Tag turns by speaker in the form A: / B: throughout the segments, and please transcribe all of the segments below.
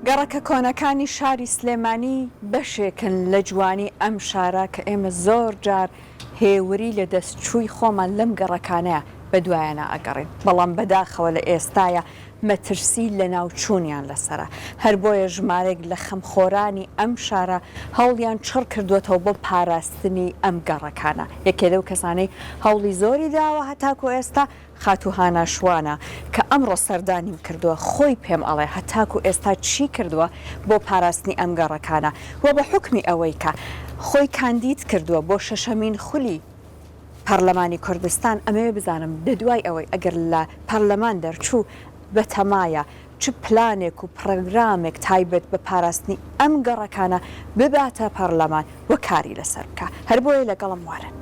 A: گەڕەکە کۆنەکانی شاری سلێمانی بەشێکن لە جوانی ئەم شارە کە ئێمە زۆر جار هێوری لە دەستچووی خۆمان لەم گەڕەکانەیە بە دوایانە ئەگەڕێن، بەڵام بەداخەوە لە ئێستایە مەترسی لە ناوچوونیان لەسرە. هەر بۆیە ژمارێک لە خەمخۆرانی ئەم شارە هەوڵیان چڕ کردوێتەوە بۆ پاراستنی ئەم گەڕەکانە. یەکێ لەو کەسانەی هەوڵی زۆری داوە هەتاکو ئێستا خاتو هانا شوانە کە ئەمڕۆ سەردانیم کردووە، خۆی پێم ئەڵێ هەتاکو ئێستا چی کردووە بۆ پاراستنی ئەم گەڕەکانە و بە حکمی ئەوەی کە خۆی کاندید کردووە بۆ شەشەمین خولی پەرلەمانی کوردستان. ئەمەوێ بزانم دەدوای ئەوەی ئەگەر لە پەرلەمان دەرچوو بەتەمایە چ پلانێک و پرۆگرامێک تایبەت بە پاراستنی ئەم گەڕەکانە بباتە پەرلەمان و کاری لەسەر بکە. هەر بۆیە لەگەڵم وارن.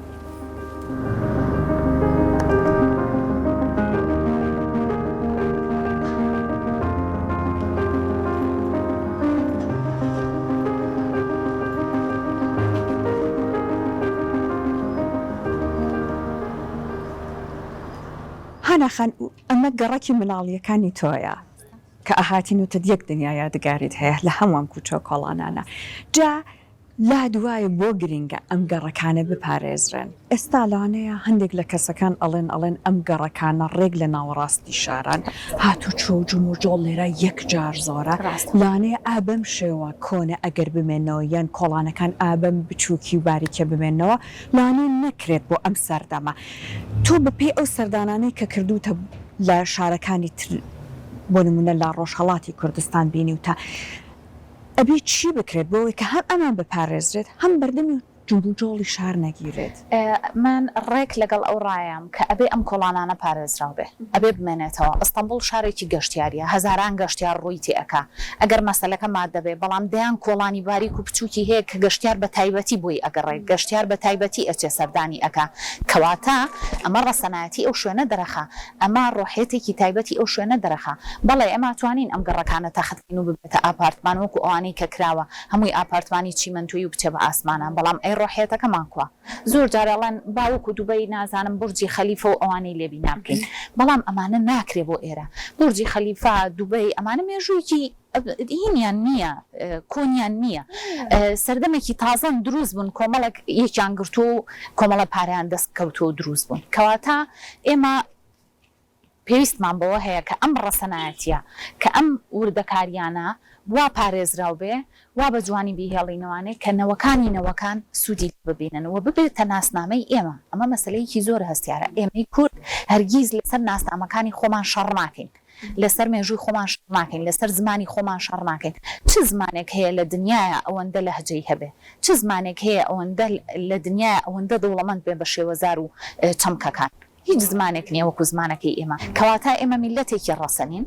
A: هاناخان ئەمە گەڕەکی مناڵیەکانی تۆیە کە ئاهاتین و تت یەک دنیا یادگاریت هەیە لە هەمووان کوچە کۆڵانانە. جا لا دوایە بۆ گرنگە ئەم گەڕەکانە بپارێزرێن. ئێستا لەوانەیە هەندێک لە کەسەکان ئەڵێن ئەم گەڕەکانە ڕێک لە ناوەڕاستی شاران هاتو چۆ جوم و جۆڵ لێرە یەک جار زۆرە، لانەیە ئابەم شێوە کۆنە ئەگەر بمێنەوە یان کۆڵانەکان ئابەم بچووکی و باریکە بمێنەوە لانێ نەکرێت بۆ ئەم سەردەمە. تۆ بەپێی ئەو سەردانانەی کە کردوتە لە شارەکانی تر بۆ نمونە لە ڕۆژهەڵاتی کوردستان بینی و تا ئەبێ چی بکرێت بۆەوەی کە هەم ئەمان بپارێزرێت هەم بەردەمی جومبوو جۆڵی شار نەگیرێت؟
B: من ڕێک لەگەڵ ئەو ڕایەم کە ئەبێ ئەم کۆڵانانە پارێزراو بێ، ئەبێ بمێنێتەوە. ئەستەمبوڵ شارێکی گەشتیاریە، هەزاران گەشتیار ڕووی تێئەکا. ئەگەر مەسەلەکە مادەبێ، بەڵام دەیان کۆڵانی باریک و بچووکی هەیە کە گەشتیار بە تایبەتی بۆی ئەگەڕێت، گەشتیار بە تایبەتی ئەچێ سەردانی ئەکا. کەواتە ئەمە ڕەسەنایەتی ئەو شوێنە دەرەخا، ئەمە ڕۆحێتێکی تایبەتی ئەو شوێنە دەرەخا. بەڵێ ئەمە توانین ئەم گەڕەکانە تەختین و ببێتە ئاپارتمان وەکو ئەوانەی کە کراوە هەمووی ئاپارتمانی چیمەنتووی و بچێ بە ئاسمانان، بەڵام ئەی ڕۆحێتەکەمان کووە. زۆر جارەڵەن باوکو دووبەی نازانم بورجی خەلیفە و ئەوانەی لێبی نابکەین، بەڵام ئەمانە ناکرێ بۆ ئێرە. بورجی خەلیفە دووبەی ئەمانە مێژوویکی هینیان نییە، کۆنیان نییە، سەردەمێکی تازەن دروست بوون، کۆمەڵێک یەکیان گرتو و کۆمەڵە پاریان دەست کەوتۆ دروست بوون. کەواتە ئێمە پێویستمان بەوە هەیە کە ئەم ڕەسەنایەتیە کە ئەم وردەکاریانە وا پارێزراو بێ، وا بە جوانی بیهێڵینەوانێ کە نەوەکان سوودی ببینن و ببێتە ناسنامەی ئێمە. ئەمە مەسلەیەکی زۆر هەستیارە. ئێمەی کورد هەرگیز لەسەر ناسنامەکانی خۆمان شەڕ ناکەین، لەسەر مێژووی خۆمان شەڕ ناکەین، لەسەر زمانی خۆمان شەڕ ناکەین. چ زمانێک هەیە لە دنیاە ئەوەندە لەهجەی هەبێ؟ چ زمانێک هەیە ئەوەندە لە دنیاە ئەوەندە دەوڵەمەند بێ بە شێوەزار و چەمکەکان؟ هیچ زمانێک نییە وەکو زمانەکەی ئێمە. کەواتە ئێمە میلەتێکی ڕەسەنین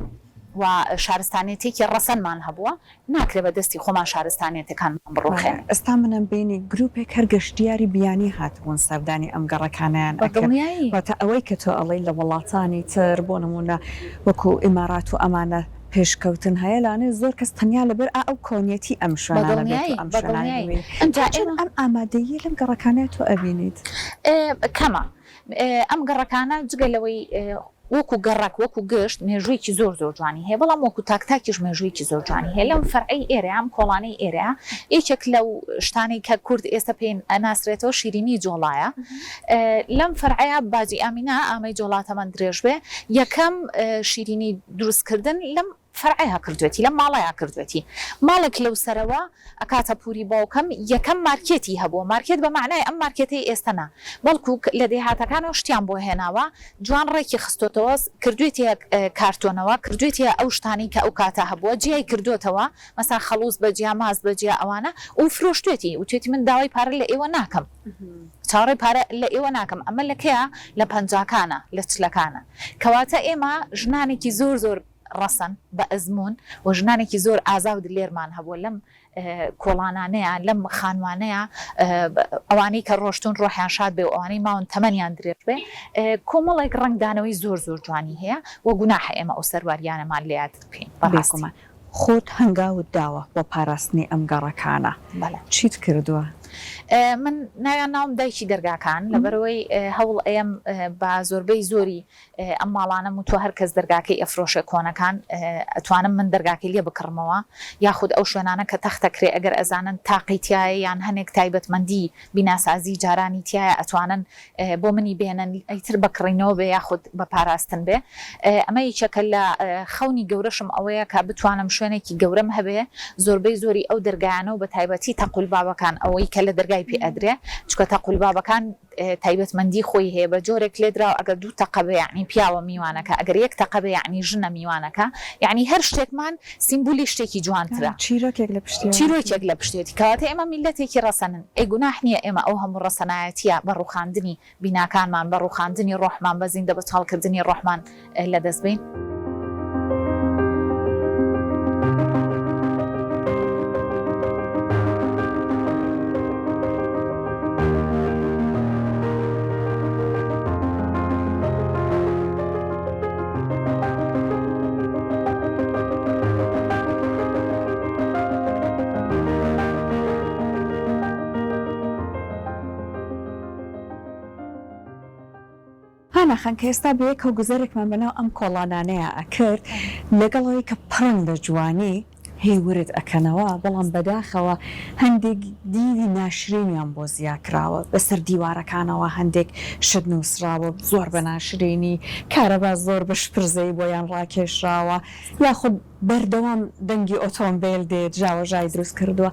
B: و شارستانێتێکی ڕەسەنمان هەبووە، ناکرێت بە دەستی خۆمان شارستانێتەکانمان بڕۆخێن.
A: ئێستا منم بینی گروپێک هەر گەشتیاری بیانی هاتبوون سەردانی ئەم گەڕەکانیان ئەکەواتە ئەوەی کە تۆ ئەڵەی لە وڵاتانی تر بۆ نمونە وەکو ئیمارات و ئەمانە پێشکەوتن هەیە، لانێ زۆر کەس تەنیا لەبەر ئەو کۆنیەتی ئەم شوێنانە ئەم ئامادەیی لەم گەڕەکانەیە تۆ ئەبینیت
B: کەمە. ئەم گەڕەکانە جگەلەوەی وەکو گەڕک وەکو گەشت مێژوویکی زۆر جوانی هەیە، بەڵام وەکو تاکتاکیش مێژوویکی زۆر جوانی هەیە. لەم فەرعی ئێرە ئەم کۆڵانەی ئێرە یەکێک لەو شتانی کە کورد ئێستا پێین ئەناسرێتەوە شیرینی جۆڵایە. لەم فەرعەیە باجی ئامینە ئامەی جۆڵاتەمان درێژ بێ، یەکەم شیرینی دروستکردن لەم فەرعەیە کردوێتی، لەم ماڵەیە کردوێتی. ماڵێک لەو سەرەوە ئەکاتە پووری باوکەم یەکەم مارکێتی هەبووە، مارکێت بە معنای ئەم مارکێتەی ئێستەنا، بەڵکو لە دێهاتەکانەوە شتیان بۆ هێناوە، جوان ڕێکی خستۆتەوە، کردوێتە کارتۆنەوە، کردوێتە ئەو شتانی کە ئەو کاتە هەبووە، جیای کردوێتەوە، مەسا خەڵوز بەجیا ماز بەجیا ئەوانە و فرۆشتێتی وتێتی من داوای پارە لە ئێوە ناکەم، چاڕێ پارە لە ئێوە ناکەم. ئەمە لەکەیە؟ لە پەنجاکانە، لە چلەکانە. کەواتە ئێمە ژنانێکی زۆر ڕەسەن بە ئەزموون و ژنانێکی زۆر ئازاود لێرمان هەبووە لەم کۆڵانانەیە، لەم خانوانەیە، ئەوانەی کە ڕۆشتون ڕۆحیان شاد بێ و ئەوانەی ماون تەمەنیان درێژ بێ. کۆمەڵێک ڕنگدانەوەی زۆر جوانی هەیە و گوناحە ئێمە ئەو سەرواریانەمان لێ یاد بکەین.
A: بەڕاستیمان خۆت هەنگاوت داوە بۆ پاراستنی ئەم گەڕەکانە چیت کردووە؟
B: من ناویان ناوم دایکی دەرگاکان لەبەرەوەی هەوڵ ئەم بە زۆربەی زۆری ئەم ماڵانە و تۆ هەر کەس دەرگاکەی ئەفرۆشە کۆنەکان ئەتوانم من دەرگاکەی لێ بکڕمەوە یاخود ئەو شوێنانە کە تەختەکرێ ئەگەر ئەزانن تاقیتیایە یان هەنێک تایبەتمەندی بیناسازی جارانی تایە ئەتوانن بۆ منی بێنن ئەیتر بکڕینەوە بێ یاخود بە پاراستن بێ ئەمە یەکێکە لە خەونی گەورەشم ئەوەیە کە بتوانم شوێنێکی گەورەم هەبێ زۆربەی زۆری ئەو دەرگایانە و بە تایبەتی تەقولبابەکان ئەوەی کە لە دەرگای پێ ئەدرێ چکە تەقولبابەکان تایبەتمەندی خۆی هەیە بە جۆرێک لێدراوە ئەگەر 2 تەقەبێ یعنی پیاوە میوانەکە ئەگەر 1 تەقەبێ یعنی ژنە میوانەکە یعنی هەر شتێکمان سیمبولی شتێکی جوانترە چیرۆکێک لە پشتێتی کەواتە ئێمە میلەتێکی ڕەسەنن ئەی گوناح نییە ئێمە ئەو هەموو ڕەسەنایەتیە بە ڕوخاندنی بیناکانمان بە ڕوخاندنی ڕۆحمان بە زیندە بەتاڵکردنی ڕۆحمان لە دەست بین.
A: هانەخەن کە ئێستا بەیەک و گوزارێکمان بەناو ئەم کۆڵانانەیە ئەکرد لەگەڵەوەی کە پڕن لە جوانی هێورت ئەکەنەوە بەڵام بەداخەوە هەندێک دیوی ناشرینیان بۆ زیاکراوە بەسەر دیوارەکانەوە هەندێک شت نووسراوە زۆر بە ناشرینی کارەبا زۆر بە شپرزەی بۆیان ڕاکێشراوە یاخود بەردەوام دەنگی ئۆتۆمبیل دێت ژاوەژای دروست کردووە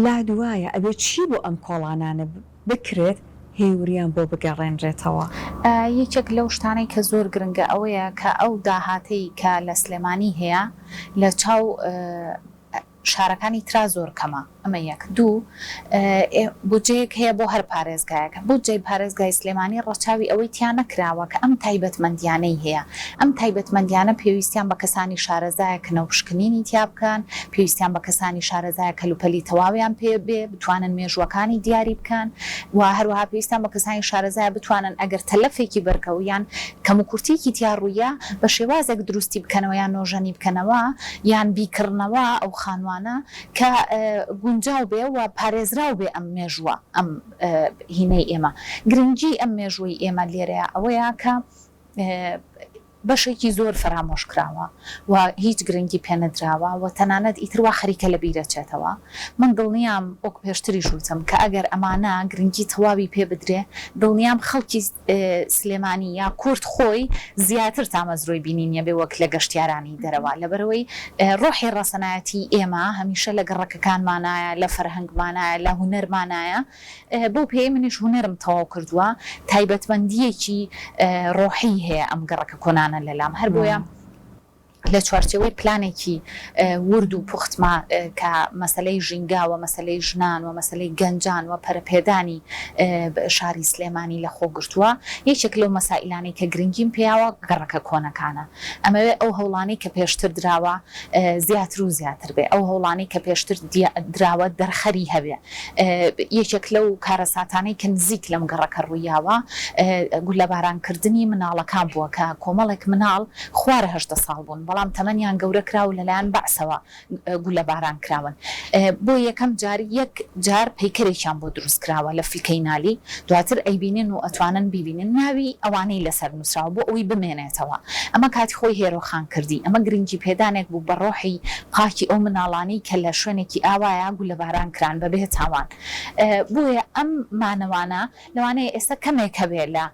A: لا دوایە ئەبێ چی بۆ ئەم کۆڵانانە بکرێت هێوریان بۆ بگەڕێنرێتەوە.
B: یەکێک لەو شتانەی کە زۆر گرنگە ئەوەیە کە ئەو داهاتەی کە لە سلێمانی هەیە لە چاو شارەکانی ترا زۆر کەمە ئەمە یەک دوو بودجەیەک هەیە بۆ هەر پارێزگایەکە بودجەی پارێزگای سلێمانی ڕەچاوی ئەوەی تیان نەکراوە کە ئەم تایبەتمەندیانەی هەیە ئەم تایبەتمەندیانە پێویستیان بە کەسانی شارەزایە کە نەوشکنینی تیا بکەن پێویستیان بە کەسانی شارەزایە کەلوپەلی تەواویان پێ بێ بتوانن مێژوەکانی دیاری بکەن و هەروەها پێویستیان بە کەسانی شارەزایە بتوانن ئەگەر تەلەفێکی بەرکەویان کەم و کورتێکی تیا ڕوویە بە شێوازێک دروستی بکەنەوە یان نۆژەنی بکەنەوە یان بیکردنەوە ئەو خانوانە کە گونجاو بێ و پارێزراو بێ ئەم مێژووە ئەم هینەی ئێمە گرنگی ئەم مێژووی ئێمە لێرەیە ئەوەیە کە بەشێکی زۆر فرامۆش کراوە و هیچ گرنگی پێنەدراوە و تەنانەت ئیتروا خەریکە لە بیرەچێتەوە من دڵنیام وەک پێشتری ژووتم کە ئەگەر ئەمانە گرنگی تەواوی پێ بدرێ دڵنیام خەڵکی سلێمانی یا کورد خۆی زیاتر تامەزرۆی بینینیە بێ وەک لە گەشتیارانی دەرەوە لەبەرەوەی ڕۆحی ڕەسەنایەتی ئێمە هەمیشە لە گەڕەکەکانمانایە لە فەرهەنگمانایە لە هونەرمانایە بۆ پێی منیش هونەرم تەواو کردووە تایبەتمەندیەکی ڕۆحی هەیە ئەم گەڕەکە کۆنان لەلام هەر بۆیە لە چوارچەوەی پلانێکی ورد و پوختما کە مەسلەی ژینگاوە مەسلەی ژنان و مەسلەی گەنجان و پەرەپێدانی شاری سلێمانی لە خۆگرتووە یەکێک لەو مەسائلانەی کە گرنگیم پێیاوە گەڕەکە کۆنەکانە ئەمەوێ ئەو هەوڵانەی کە پێشتر دراوە زیاتر و زیاتر بێ ئەو هەوڵانەی کە پێشتر دراوە دەرخەری هەبێ یەکێک لەو کارەساتانەی کە نزیک لەم گەڕەکە ڕوویاوە گولەبارانکردنی مناڵەکان بووە کە کۆمەڵێک مناڵ خوارە 8 ساڵ بوون بەڵام تەمەنیان گەورە کراو لەلایەن بەعسەوە گولە باران کراون بۆ یەکەم جار یەک جار پەیکەرێکیان بۆ دروست کراوە لە فیلکەی نالی دواتر ئەیبینن و ئەتوانن بیبینن ناوی ئەوانەی لەسەر نووسراوە بۆ ئەوی بمێنێتەوە ئەمە کاتی خۆی هێرۆخان کردی ئەمە گرنگی پێدانێک بوو بە ڕۆحی پاکی ئەو مناڵانی کە لە شوێنێکی ئاوایە گولە باران کران بەبێ تاوان بۆیە ئەم مانەوانە لەوانەیە ئێستا کەمێک هەبێ لە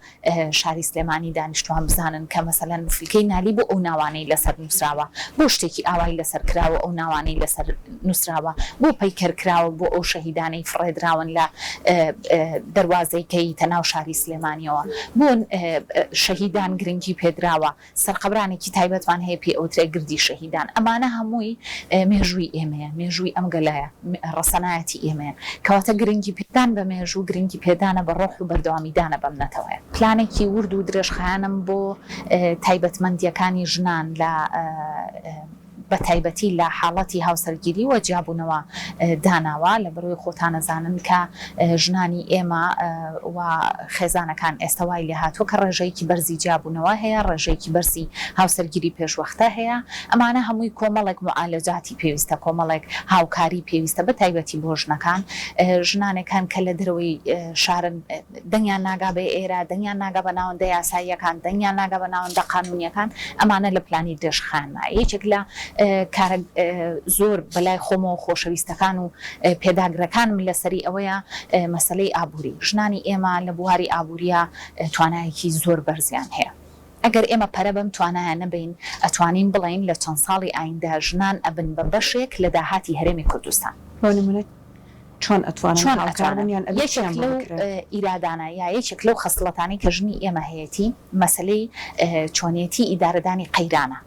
B: شاری سلێمانی دانیشتوان بزانن کە مەسەلەن فیلکەی نالی بۆ ئەو ناوانەی لەسەر نووسراوە بۆ شتێکی ئاوای لەسەر کراوە ئەو ناوانەی لەسەر نووسراوە بۆ پەیکەر کراوە بۆ ئەو شەهیدانەی فڕێدراون لە دەواازەیکەی تەناو شاری سلێمانیەوە بۆ شەهیدان گرنگی پێدراوە سەرقەبرانێکی تایبەتوان هەیە پێ ئەوترێ گردی شەهیدان ئەمانە هەمووی مێژووی ئێمەیە مێژووی ئەم گەلایە ڕەسەنایەتی ئێمەیە کەواتە گرنگی پێدان بە مێژوو گرنگی پێدانە بە ڕۆح و بەردەوامیدانە بەم نەتەوەیە پلانێکی ورد و درێژخایانم بۆ تایبەتمەندیەکانی ژنان لە بە تایبەتی لە حاڵەتی هاوسەرگیری و جیابوونەوە داناوە لە بەرۆی خۆتان ئەزانن کە ژنانی ئێمە و خێزانەکان ئێستا وای لێ هاتووە کە ڕێژەیەکی بەرزی جیابوونەوە هەیە ڕێژەیەکی بەرزی هاوسەرگیری پێشوەختە هەیە ئەمانە هەمووی کۆمەڵێک معالەجاتی پێویستە کۆمەڵێک هاوکاری پێویستە بە تایبەتی بۆ ژنەکان ژنانەکان کە لە درەوەی شارن دەنگیان ناگا بێ ئێرە دەنگیان ناگا بە ناوەندە یاساییەکان دەنگیان ناگا بە ناوەندە قانونیەکان ئەمانە لە پلانی دێشخانمە یەکێک لە کارە زۆر بەلای خۆمەوە خۆشەویستەکان و پێداگرەکانم لەسەری ئەوەیە مەسلەی ئابووری ژنانی ئێمە لە بواری ئابووریە توانایەکی زۆر بەرزیان هەیە ئەگەر ئێمە پەرە بەم توانایە نەبین ئەتوانین بڵین لە چەند ساڵی ئایندا ژنان ئەبن بە بەشێک لە داهاتی هەرێمی کوردستان
A: چۆن ئەتوانن
B: یەکێک لەو ئیرادانە یا یەکێک لەو خەسڵەتانی کە ژنی ئێمە هەیەی مەسلەی چۆنیەتی ئیدارەدانی قەیرانە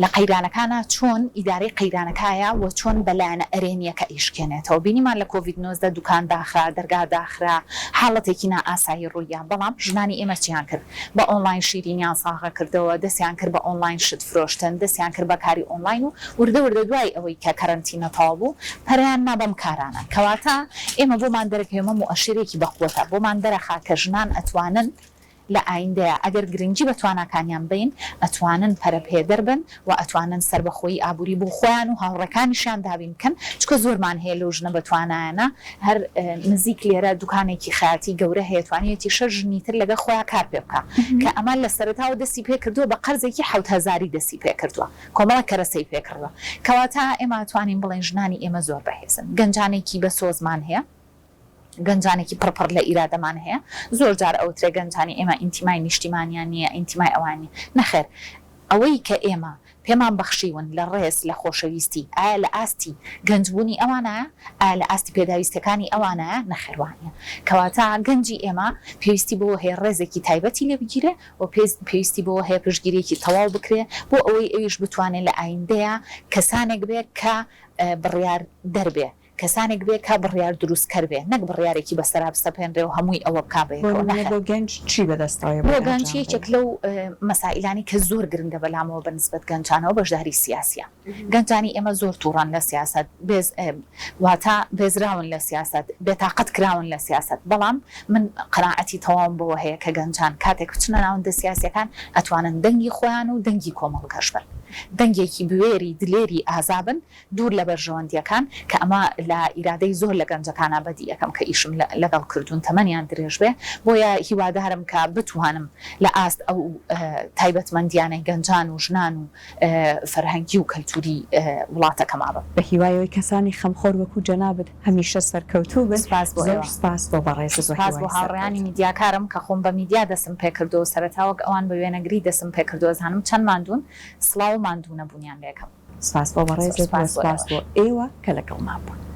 B: لە قەیرانەکانە چۆن ئیدارەی قەیرانەکایە و چۆن بەلایەنە ئەرێنیەکە ئیشکێنێتەوە بینیمان لە کۆڤید-19 دوکان داخرا دەرگا داخرا حاڵەتێکی نائاسایی ڕوویان بەڵام ژنانی ئێمە چیان کرد بە ئۆنلاین شیرینیان ساغە کردەوە دەستیان کرد بە ئۆنلاین شت فرۆشتن دەستیان کرد بە کاری ئۆنلاین و وردە دوای ئەوەی کە کەرەنتینە تەواو بوو پەریان نا بەم کارانە کەواتە ئێمە بۆمان دەرەکەوێمە مؤشرێکی بەخۆتە بۆمان دەرەخا کە ژنان ئەتوانن لە ئایندەیە ئەگەر گرنگی بە تواناکانیان بین ئەتوانن پەرەپێدەر بن و ئەتوانن سربەخۆی ئابووری بۆ خۆیان و هاوڕەکانیشیان دابین بکەن چکە زۆرمان هەیە لەو ژنە بەتوانایانە هەر نزیک لێرە دوکانێکی خەیاتی گەورە هەیەتوانێتی شەش ژنیتر لەگە خۆیان کار پێ بکە کە ئەمان لە سەرەتاوە دەستی پێ کردووە بە قەرزێکی 7,000 دەستی پێ کردووە کۆمەڵە کەرەسەی پێ کردووە کەواتە ئێمە ئەتوانین بڵێن ژنانی ئێمە زۆر بەهێزن گەنجانێکی بە سۆزمان هەیە گەنجانێکی پڕپڕ لە ئیرادەمان هەیە زۆر جار ئەوترێ گەنجانی ئێمە ئینتیمای نیشتیمانیان نییە ئینتیمای ئەوانی نەخێر ئەوەی کە ئێمە پێمان بەخشیون لە ڕێز لە خۆشەویستی ئایا لە ئاستی گەنجبوونی ئەوانە ئایا لە ئاستی پێداویستەکانی ئەوانە نەخێوانە کەواتە گەنجی ئێمە پێویستی بۆ هەیە ڕێزێکی تایبەتی لێ بگیرێ و پێویستی بۆ هەیە پشتگیریەکی تەواو بکرێ بۆ ئەوەی ئەویش بتوانێت لە ئایندەیە کەسانێک بێت کە بڕیار دەربێ کەسانێک بێ کا بڕیار دروستکەر بێ نەک بڕیارێکی بەسەرا بستەپێنرێ و هەمووی ئەوە بکابێ
A: بۆ گەنج چی بەدەستەوە
B: بۆ گەنج یەکێک لەو مەسائلانی کە زۆر گرنگە بەلامەوە بەنسبەت گەنجانەوە بەشداری سیاسیە گەنجانی ئێمە زۆر تووڕان لە سیاست واتە بێزراون لە سیاست بێتاقەت کراون لە سیاست بەڵام من قەناعەتی تەواوم بەوە هەیە کە گەنجان کاتێک بچنە ناوەندە سیاسیەکان ئەتوانن دەنگی خۆیان و دەنگی کۆمەڵگەش بن دەنگێکی بوێری دلێری ئازابن دوور لە بەرژەوەندیەکان کە ئەمە لە ئیرادەی زۆر لە گەنجەکانە بەدی یەکەم کە ئیشم لەگەڵ کردوون تەمەنیان درێژ بێ بۆیە هیوادارم کە بتوانم لە ئاست ئەو تایبەتمەندیانەی گەنجان و ژنان و فەرهەنگی و کەلتوری وڵاتەکەما بن
A: بە هیوایەوەی کەسانی خەمخۆر وەکو جەنابەت هەمیشە سەرکەوتوو بن سپاس بۆ بەڕێز
B: سپاس بۆ هاوڕێیانی میدیاکارم کە خۆم بە میدیا دەسم پێ کردو و سەرەتاوەک ئەوان بە وێنەگری دەسم پێ کردو زانم چەند ماندوون سڵاو ماندوونە بوونیان لێکم
A: سپاس بۆ بەڕێز سپاس بۆ ئێوە کە لەگەڵمان بوون